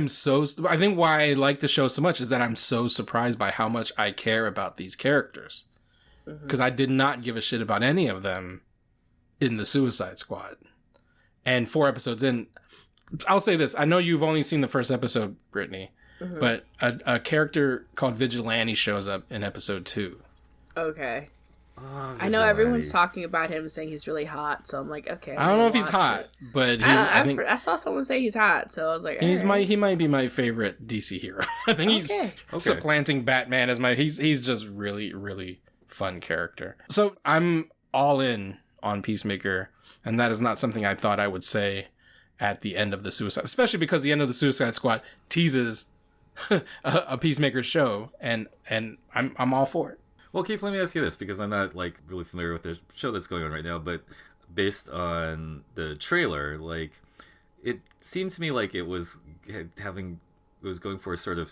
think why I like the show so much is that I'm so surprised by how much I care about these characters. Because I did not give a shit about any of them in the Suicide Squad. And 4 episodes in, I'll say this. I know you've only seen the first episode, Brittany, but a character called Vigilante shows up in episode 2. Okay. Oh, I know everyone's talking about him, saying he's really hot, so I'm like, okay. I don't know if he's hot, but I saw someone say he's hot, so I was like, he might be my favorite DC hero. I think he's supplanting Batman as he's just really, really fun character. So I'm all in on Peacemaker, and that is not something I thought I would say at the end of the Suicide, especially because the end of the Suicide Squad teases a Peacemaker show, and I'm all for it. Well, Keith, let me ask you this, because I'm not really familiar with the show that's going on right now, but based on the trailer, it seemed to me like it was going for a sort of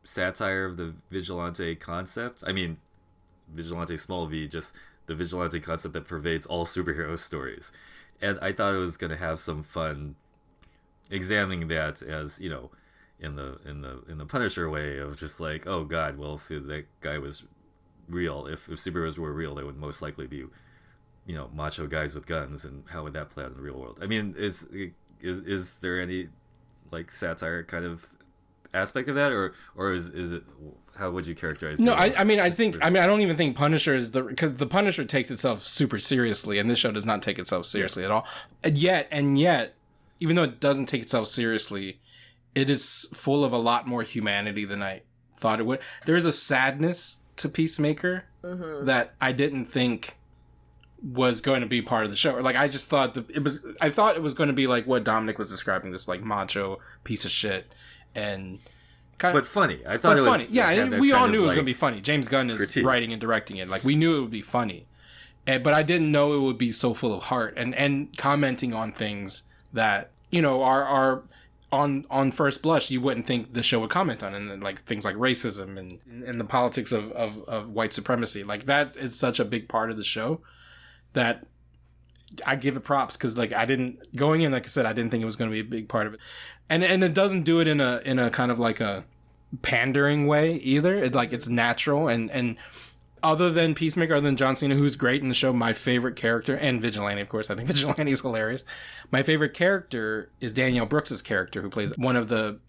satire of the vigilante concept. I mean, vigilante small v, just the vigilante concept that pervades all superhero stories. And I thought it was going to have some fun examining that as, in the Punisher way of just oh God, well, if that guy was real, if superheroes were real, they would most likely be, macho guys with guns, and how would that play out in the real world? I mean, is there any satire kind of aspect of that, or is it, how would you characterize? No, Heroes? I don't even think Punisher is because the Punisher takes itself super seriously, and this show does not take itself seriously at all. And yet, even though it doesn't take itself seriously, it is full of a lot more humanity than I thought it would. There is a sadness to Peacemaker that I didn't think was going to be part of the show. Like, I just thought I thought it was going to be like what Dominic was describing, this like macho piece of shit, and but funny. I thought it was funny. Yeah, we all knew it was going to be funny. James Gunn is critique. writing and directing it. Like, we knew it would be funny, but I didn't know it would be so full of heart and commenting on things that, you know, are on first blush you wouldn't think the show would comment on, and like things like racism and the politics of white supremacy. Like, that is such a big part of the show that I give it props, because like I didn't going in, like I said, I didn't think it was going to be a big part of it, and it doesn't do it in a kind of like a pandering way either. It like it's natural, and other than Peacemaker, other than John Cena, who's great in the show, my favorite character, and Vigilante, of course, I think Vigilante is hilarious. My favorite character is Danielle Brooks's character, who plays one of the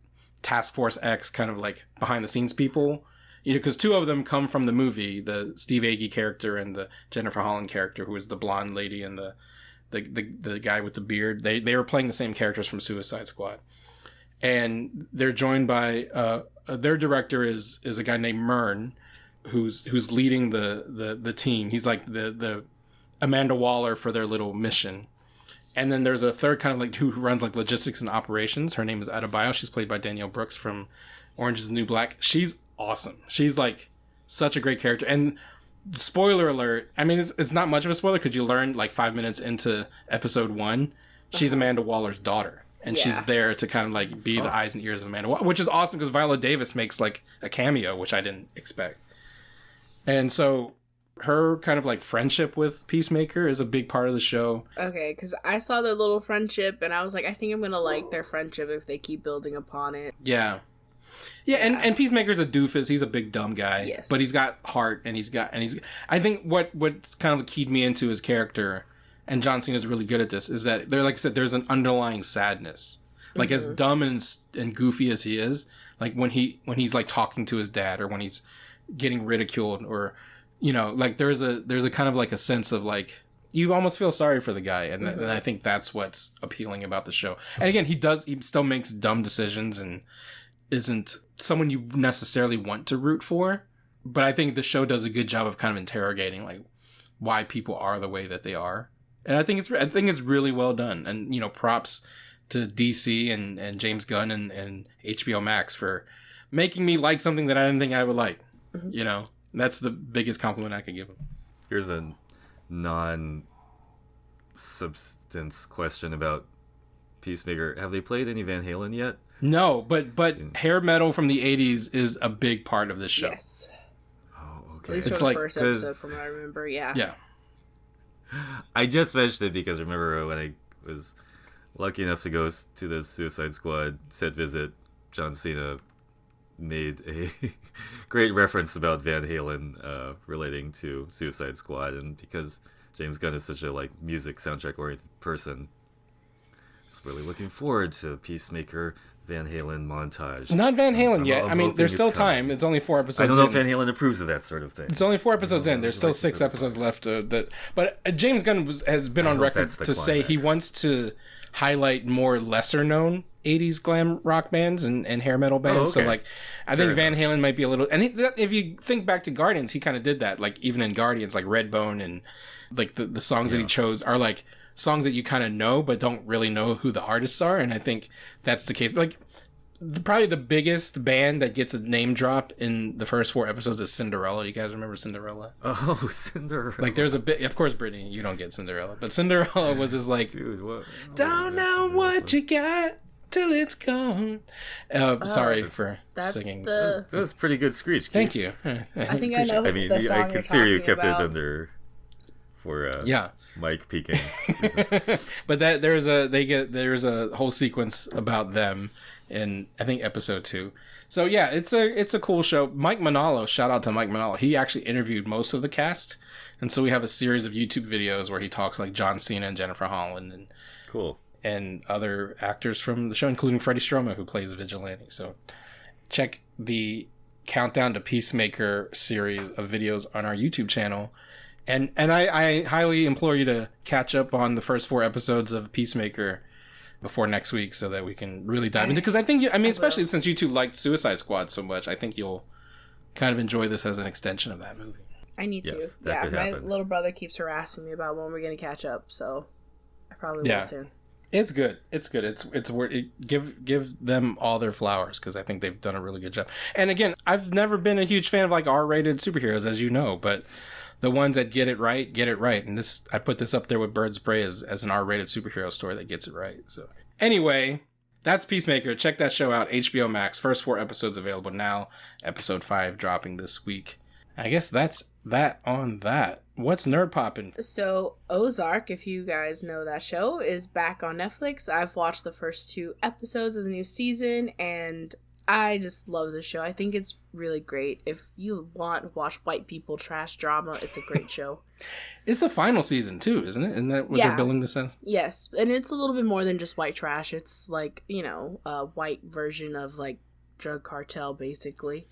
Task Force X kind of like behind the scenes people. You know, because two of them come from the movie, the Steve Agee character and the Jennifer Holland character, who is the blonde lady and the guy with the beard. They were playing the same characters from Suicide Squad, and they're joined by their director is a guy named Myrn, who's leading the team. He's like the Amanda Waller for their little mission. And then there's a third kind of like who runs like logistics and operations. Her name is Adebayo. She's played by Danielle Brooks from Orange is the New Black. She's awesome. She's like such a great character. And spoiler alert, I mean, it's not much of a spoiler because you learn like 5 minutes into episode 1, she's Amanda Waller's daughter. And she's there to kind of like be the eyes and ears of Amanda Waller, which is awesome because Viola Davis makes like a cameo, which I didn't expect. And so her kind of like friendship with Peacemaker is a big part of the show. Okay, because I saw their little friendship and I was like, I think I'm going to like their friendship if they keep building upon it. Yeah. And Peacemaker's a doofus. He's a big dumb guy. Yes. But he's got heart, and he's I think what kind of keyed me into his character, and John Cena's really good at this, is that like I said, there's an underlying sadness. Like as dumb and goofy as he is, like when he's like talking to his dad, or when he's getting ridiculed, or you know, like there's a kind of like a sense of like you almost feel sorry for the guy, and I think that's what's appealing about the show. And again, he still makes dumb decisions and isn't someone you necessarily want to root for, but I think the show does a good job of kind of interrogating like why people are the way that they are, and I think it's really well done. And you know, props to DC and James Gunn and HBO Max for making me like something that I didn't think I would like. You know, that's the biggest compliment I could give him. Here's a non-substance question about Peacemaker. Have they played any Van Halen yet? No, but hair metal from the 80s is a big part of this show. Yes. Oh, okay. At least it's from like, the first episode, from what I remember, yeah. I just mentioned it because I remember when I was lucky enough to go to the Suicide Squad set visit, John Cena made a great reference about Van Halen relating to Suicide Squad, and because James Gunn is such a like music soundtrack oriented person, just really looking forward to Peacemaker Van Halen montage. Not Van Halen yet. I mean, there's still time. It's only 4 episodes. I don't know if Van Halen approves of that sort of thing. It's only 4 episodes in. There's still 6 episodes left. But James Gunn has been on record to say he wants to highlight more lesser known 80s glam rock bands and hair metal bands. So like, I think Van Halen might be a little. And if you think back to Guardians, he kind of did that. Like even in Guardians, like Redbone and like the songs that he chose are like songs that you kind of know but don't really know who the artists are. And I think that's the case. Like probably the biggest band that gets a name drop in the first 4 episodes is Cinderella. You guys remember Cinderella? Oh, Cinderella. Like there's a bit, of course, Britney, you don't get Cinderella, but Cinderella was his like, dude, what? Don't know what you got till it's gone. Sorry for singing. That was a pretty good screech, Keith. Thank you. I think I know. I mean, the song I consider you kept about. it under for Mike peeking. But that there's a whole sequence about them in I think episode 2. So yeah, it's a cool show. Mike Manalo, shout out to Mike Manalo. He actually interviewed most of the cast, and so we have a series of YouTube videos where he talks like John Cena and Jennifer Holland and cool and other actors from the show, including Freddie Stroma, who plays Vigilante. So check the Countdown to Peacemaker series of videos on our YouTube channel. And I highly implore you to catch up on the first 4 episodes of Peacemaker before next week so that we can really dive into, because I think especially since you two liked Suicide Squad so much, I think you'll kind of enjoy this as an extension of that movie. I need to. That could my happen. little brother keeps harassing me about when we're going to catch up, so I probably will soon. It's good. It's worth it. Give them all their flowers, because I think they've done a really good job. And again, I've never been a huge fan of like R-rated superheroes, as you know, but the ones that get it right. And I put this up there with Birds of Prey as an R-rated superhero story that gets it right. So anyway, that's Peacemaker. Check that show out. HBO Max. First 4 episodes available now. Episode 5 dropping this week. I guess that's that on that. What's Nerd Poppin'? So Ozark, if you guys know that show, is back on Netflix. I've watched the first 2 episodes of the new season, and I just love the show. I think it's really great. If you want to watch white people trash drama, it's a great show. It's the final season too, isn't it? Isn't that what they're billing this as? Yes, and it's a little bit more than just white trash. It's like, a white version of like drug cartel, basically.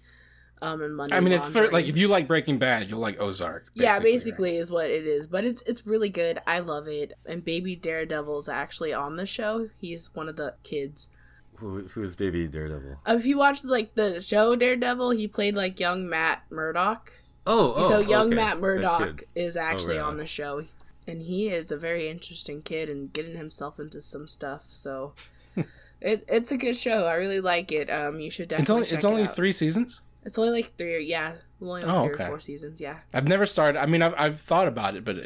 And money laundering. It's for like, if you like Breaking Bad, you'll like Ozark. Yeah, basically is what it is. But it's really good. I love it. And Baby Daredevil's actually on the show. He's one of the kids. Who's Baby Daredevil? If you watch like the show Daredevil, he played like young Matt Murdock. So young okay. Matt Murdock is actually right on the show, and he is a very interesting kid and getting himself into some stuff. So it's a good show. I really like it. You should definitely. It's only 3 seasons. It's only like 3. Yeah, only 3 or 4 seasons. Yeah. I've never started. I mean, I've thought about it, but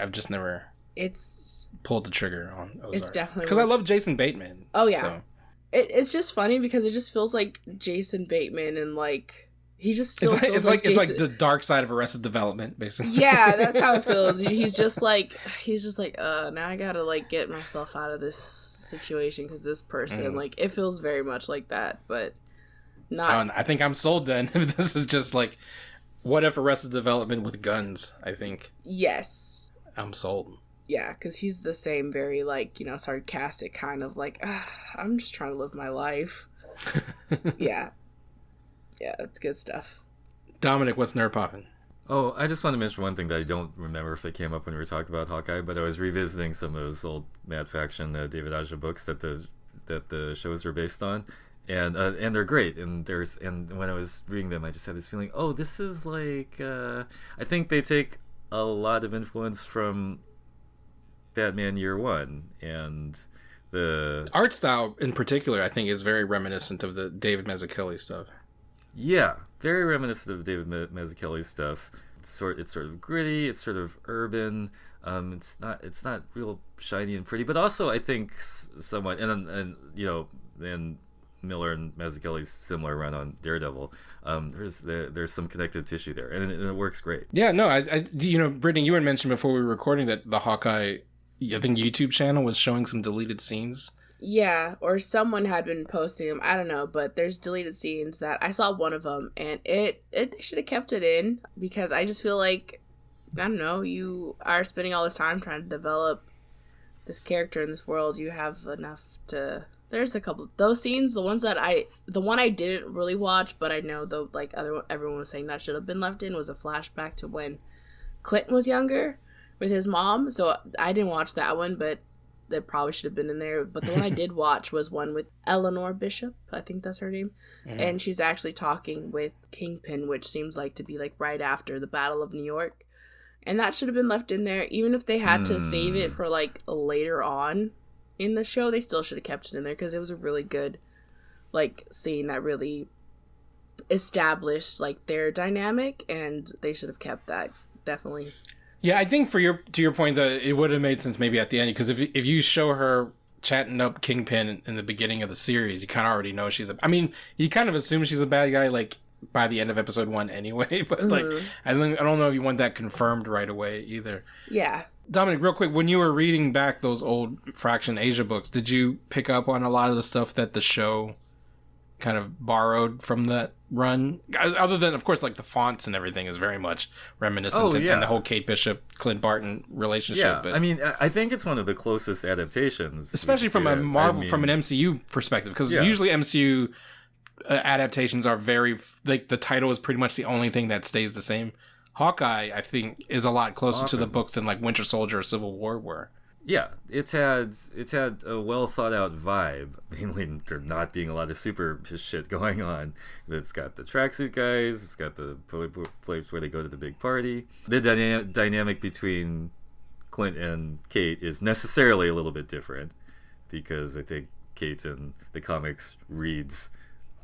I've just never. It's pulled the trigger on Ozark. It's definitely because I love Jason Bateman. Oh yeah. So. It's just funny because it just feels like Jason Bateman, and like he just still it's like the dark side of Arrested Development, basically. Yeah, that's how it feels. He's just like now I gotta like get myself out of this situation because this person like it feels very much like that, but not. I think I'm sold then. If this is just like, what if Arrested Development with guns? I think yes, I'm sold. Yeah, because he's the same very, like, sarcastic kind of, like, I'm just trying to live my life. Yeah. Yeah, it's good stuff. Dominic, what's Nerd Poppin'? Oh, I just want to mention one thing that I don't remember if it came up when we were talking about Hawkeye, but I was revisiting some of those old Mad Faction David Aja books that the shows are based on, and they're great. And when I was reading them, I just had this feeling, oh, this is like, I think they take a lot of influence from Batman Year One, and the art style in particular, I think, is very reminiscent of the David Mazzucchelli stuff. Yeah, very reminiscent of David Mazzucchelli's stuff. It's sort of gritty. It's sort of urban. It's not real shiny and pretty, but also I think somewhat and Miller and Mazzucchelli's similar run on Daredevil. There's some connective tissue there, and it works great. Yeah, no, Brittany, you had mentioned before we were recording that the Hawkeye, I think, YouTube channel was showing some deleted scenes. Yeah, or someone had been posting them. I don't know, but there's deleted scenes that I saw one of them, and it should have kept it in because I just feel like, I don't know, you are spending all this time trying to develop this character in this world. You have enough to. There's a couple those scenes, the one I didn't really watch, but I know everyone was saying that should have been left in, was a flashback to when Clinton was younger with his mom. So I didn't watch that one, but that probably should have been in there. But the one I did watch was one with Eleanor Bishop, I think that's her name, and she's actually talking with Kingpin, which seems like to be like right after the Battle of New York, and that should have been left in there. Even if they had to save it for like later on in the show, they still should have kept it in there because it was a really good like scene that really established like their dynamic, and they should have kept that, definitely. Yeah, I think to your point that it would have made sense maybe at the end, because if you show her chatting up Kingpin in the beginning of the series, you kind of already know you kind of assume she's a bad guy like by the end of episode 1 anyway, but like I don't know if you want that confirmed right away either. Yeah. Dominic, real quick, when you were reading back those old Fraction Asia books, did you pick up on a lot of the stuff that the show kind of borrowed from that run? Other than, of course, like the fonts and everything is very much reminiscent, and the whole Kate Bishop, Clint Barton relationship. Yeah, but I mean, I think it's one of the closest adaptations, especially from a Marvel, from an MCU perspective, because usually MCU adaptations are very like the title is pretty much the only thing that stays the same. Hawkeye, I think, is a lot closer to the books than like Winter Soldier or Civil War were. Yeah, it's had a well thought out vibe. Mainly there not being a lot of super shit going on. It's got the tracksuit guys. It's got the place where they go to the big party. The dynamic between Clint and Kate is necessarily a little bit different because I think Kate in the comics reads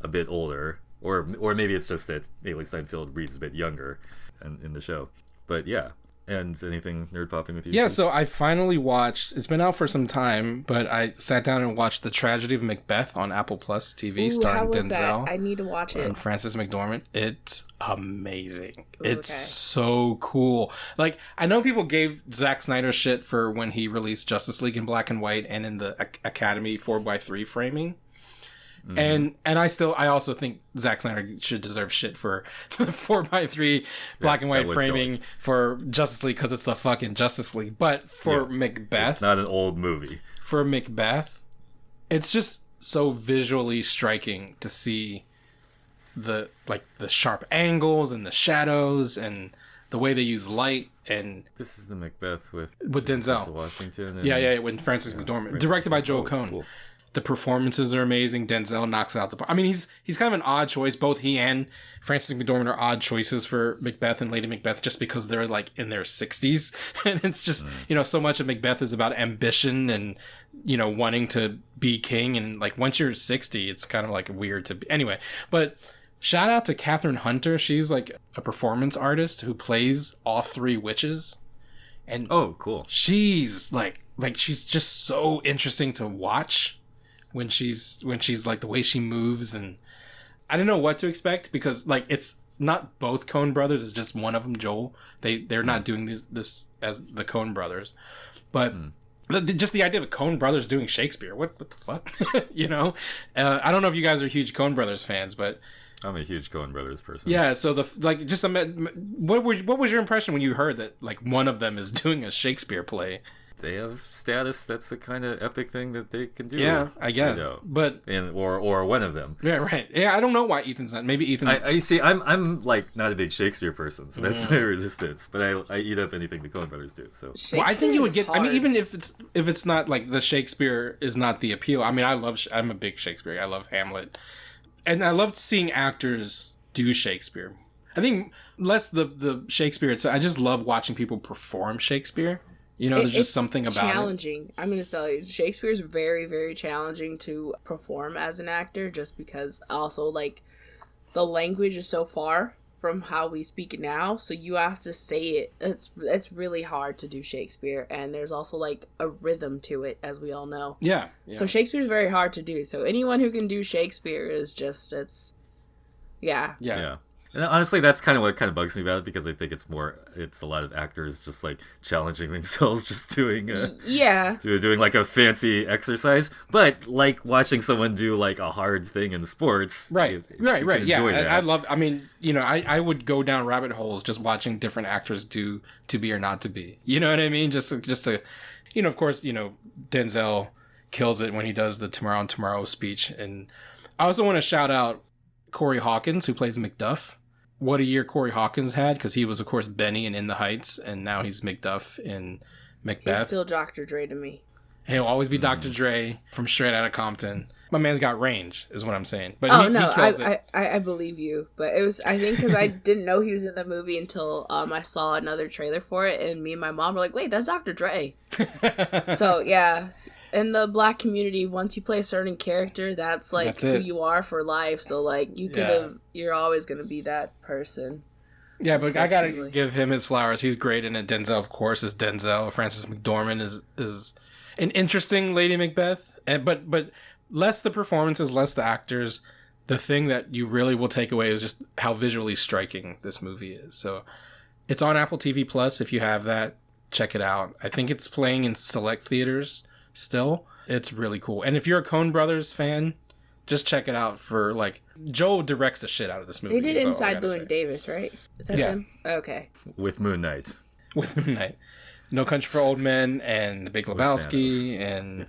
a bit older, or maybe it's just that Haley Steinfeld reads a bit younger in the show. But yeah. And anything nerd popping with you? Yeah, so I finally watched, it's been out for some time, but I sat down and watched The Tragedy of Macbeth on Apple Plus TV, starring Denzel. I need to watch it. And Frances McDormand. It's amazing. It's so cool. Like, I know people gave Zack Snyder shit for when he released Justice League in black and white and in the Academy 4:3 framing. Mm-hmm. And I also think Zack Snyder should deserve shit for the 4:3 black and white framing silly. For Justice League because it's the fucking Justice League. But for Macbeth, it's not an old movie. For Macbeth, it's just so visually striking to see the sharp angles and the shadows and the way they use light. And this is the Macbeth with Denzel Washington. And, with Frances McDormand, directed by Joel Coen. Cool. The performances are amazing. Denzel knocks out the part. I mean, he's kind of an odd choice. Both he and Frances McDormand are odd choices for Macbeth and Lady Macbeth just because they're like in their 60s. And it's just, so much of Macbeth is about ambition and, wanting to be king. And like once you're 60, it's kind of like weird to be. Anyway, but shout out to Catherine Hunter. She's like a performance artist who plays all three witches. And oh, cool. She's like she's just so interesting to watch. When she's like the way she moves, and I don't know what to expect because like it's not both Coen brothers, it's just one of them, Joel. They're not doing this as the Coen brothers, but just the idea of Coen brothers doing Shakespeare, what the fuck, I don't know if you guys are huge Coen brothers fans, but I'm a huge Coen brothers person. Yeah, so what was your impression when you heard that like one of them is doing a Shakespeare play? They have status. That's the kind of epic thing that they can do. Yeah, I guess. But or one of them. Yeah, right. Yeah, I don't know why Ethan's not. Maybe Ethan. I see. I'm like not a big Shakespeare person, so that's my resistance. But I eat up anything the Coen brothers do. So well, I think you would get. Hard. I mean, even if it's not like the Shakespeare is not the appeal. I mean, I'm a big Shakespeare. I love Hamlet, and I loved seeing actors do Shakespeare. I think less the Shakespeare. I just love watching people perform Shakespeare. There's just something about challenging. I'm going to tell you, Shakespeare is very, very challenging to perform as an actor just because also, like, the language is so far from how we speak it now, so you have to say it. It's really hard to do Shakespeare, and there's also, like, a rhythm to it, as we all know. Yeah. So Shakespeare's very hard to do, so anyone who can do Shakespeare is just, Yeah. And honestly, that's kind of what kind of bugs me about it because I think it's a lot of actors just like challenging themselves, just doing doing like a fancy exercise, but like watching someone do like a hard thing in sports. Right. Yeah, I love. I mean, I would go down rabbit holes just watching different actors do To Be or Not to Be. You know what I mean? Just to, of course, Denzel kills it when he does the Tomorrow and Tomorrow speech, and I also want to shout out Corey Hawkins who plays Macduff. What a year Corey Hawkins had, because he was, of course, Benny in The Heights, and now he's Macduff in Macbeth. He's still Dr. Dre to me. He'll always be Dr. Dre from Straight Outta Compton. My man's got range, is what I'm saying. But he kills it. I believe you. But it was, I think, because I didn't know he was in the movie until I saw another trailer for it, and me and my mom were like, wait, that's Dr. Dre. So, yeah. In the black community, once you play a certain character, that's who you are for life. So like you're always gonna be that person. Yeah, but I gotta give him his flowers. He's great in it. Denzel, of course, is Denzel. Frances McDormand is an interesting Lady Macbeth, but less the performances, less the actors. The thing that you really will take away is just how visually striking this movie is. So it's on Apple TV Plus. If you have that, check it out. I think it's playing in select theaters. Still, it's really cool. And if you're a Coen Brothers fan, just check it out for like Joel directs the shit out of this movie. They did Inside Llewyn Davis, right? Is that them? Okay. With Moon Knight. No Country for Old Men and The Big Lebowski and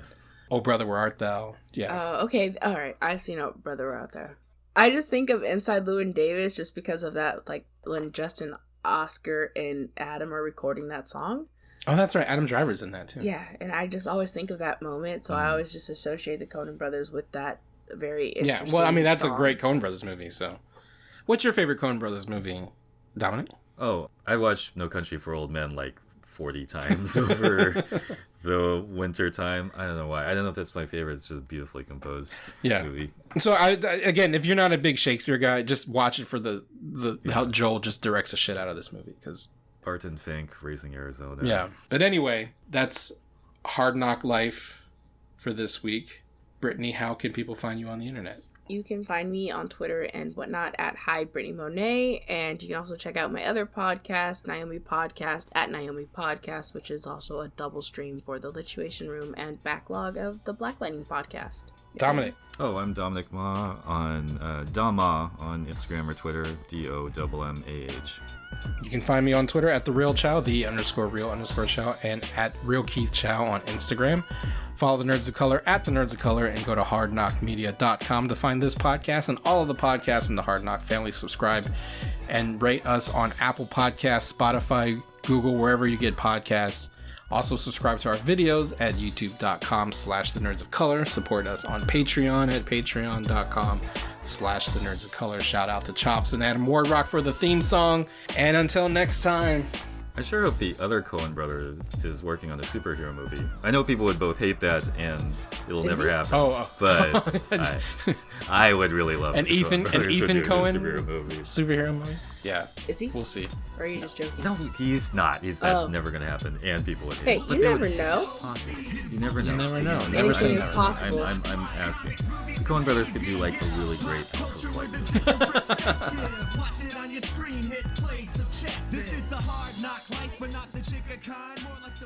Oh Brother Where Art Thou. Yeah. Okay. All right. I've seen Oh Brother Where Art Thou. I just think of Inside Llewyn Davis just because of that, like when Justin, Oscar, and Adam are recording that song. Oh, that's right. Adam Driver's in that too. Yeah, and I just always think of that moment, so I always just associate the Coen Brothers with that very interesting Yeah, well, I mean, that's song. a great Coen Brothers movie, so. What's your favorite Coen Brothers movie, Dominic? Oh, I watched No Country for Old Men like 40 times over the winter time. I don't know why. I don't know if that's my favorite. It's just a beautifully composed movie. So again, if you're not a big Shakespeare guy, just watch it for the how Joel just directs the shit out of this movie, because Barton Fink, Raising Arizona. yeah. But anyway, that's Hard Knock Life for this week. Brittany, how can people find you on the internet? You can find me on Twitter and whatnot at Hi Brittany Monet, and you can also check out my other podcast, Naomi Podcast, at Naomi Podcast, which is also a double stream for the Lituation Room and backlog of the Black Lightning Podcast. Dominic. Oh, I'm Dominic Ma on Dama on Instagram or Twitter, DOMMAH. You can find me on Twitter at @TheRealChow, _real_Chow, and at RealKeithChow on Instagram. Follow the Nerds of Color at the Nerds of Color, and go to hardknockmedia.com to find this podcast and all of the podcasts in the Hard Knock family. Subscribe and rate us on Apple Podcasts, Spotify, Google, wherever you get podcasts. Also subscribe to our videos at youtube.com/the Nerds of Color. Support us on Patreon at patreon.com/the Nerds of Color. Shout out to Chops and Adam WarRock for the theme song. And until next time. I sure hope the other Coen brother is working on a superhero movie. I know people would both hate that, and it'll never happen. But I would really love an the Ethan Coen superhero movie. Superhero movie? Yeah. Is he? We'll see. Or are you just joking? No, he's not. That's never gonna happen, and people would hate it. Hey, you never know. You never know. You never know. Never Anything say is never. possible. I'm asking. The Coen brothers could do like a really great Alpha Flight movie. Watch it on your screen, hit play, so check this. This is the hard knock life, but not the chicken kind, more like the